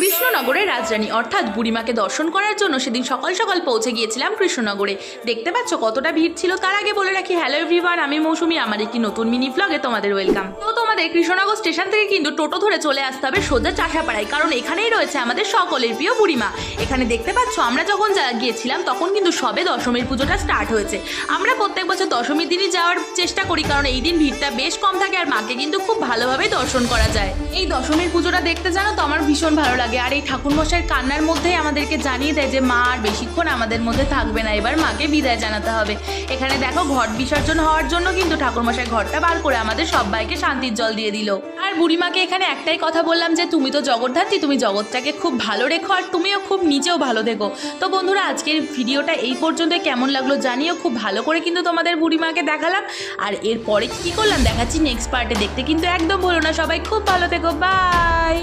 কৃষ্ণনগরের রাজরানী অর্থাৎ বুড়িমাকে দর্শন করার জন্য সেদিন সকাল সকাল পৌঁছে গিয়েছিলাম কৃষ্ণনগরে। দেখতে পাচ্ছ কতটা ভিড় ছিল। তার আগে বলে রাখি, হ্যালো এভরিওয়ান, আমি মৌসুমি, আমার একটি নতুন মিনি ব্লগে তোমাদের ওয়েলকাম। তো তোমাদের কৃষ্ণনগর স্টেশন থেকে কিন্তু টোটো ধরে চলে আসতে হবে সোজা চাষাপাড়ায়, কারণ এখানেই রয়েছে আমাদের সকলের প্রিয় বুড়িমা। এখানে দেখতে পাচ্ছ আমরা যখন গিয়েছিলাম তখন কিন্তু সবে দশমীর পুজোটা স্টার্ট হয়েছে। আমরা প্রত্যেক বছর দশমীর দিনই যাওয়ার চেষ্টা করি, কারণ এই দিন ভিড়টা বেশ কম থাকে আর মাকে কিন্তু খুব ভালোভাবে দর্শন করা যায়। এই দশমীর পুজোটা দেখতে জানো তো আমার ভীষণ ভালো লাগে। আর এই ঠাকুরমশাইয়ের কান্নার মধ্যেই আমাদেরকে জানিয়ে দেয় যে মা আর বেশিক্ষণ আমাদের মধ্যে থাকবে না, এবার মাকে বিদায় জানাতে হবে। এখানে দেখো ঘট বিসর্জন হওয়ার জন্য কিন্তু ঠাকুরমশাই ঘরটা বার করে আমাদের সবাইকে শান্তির জল দিয়ে দিল। আর বুড়িমাকে এখানে একটাই কথা বললাম যে তুমি তো জগৎধাত্রী, তুমি জগৎটাকে খুব ভালো রেখো আর তুমিও খুব নিজেও ভালো থেকো। তো বন্ধুরা, আজকের ভিডিওটা এই পর্যন্ত কেমন লাগলো জানিও। খুব ভালো করে কিন্তু তোমাদের বুড়িমাকে দেখালাম, আর এরপরে কি করলাম দেখাচ্ছি নেক্সট পার্টে। দেখতে কিন্তু একদম ভুলো না। সবাই খুব ভালো থেকো, বাই।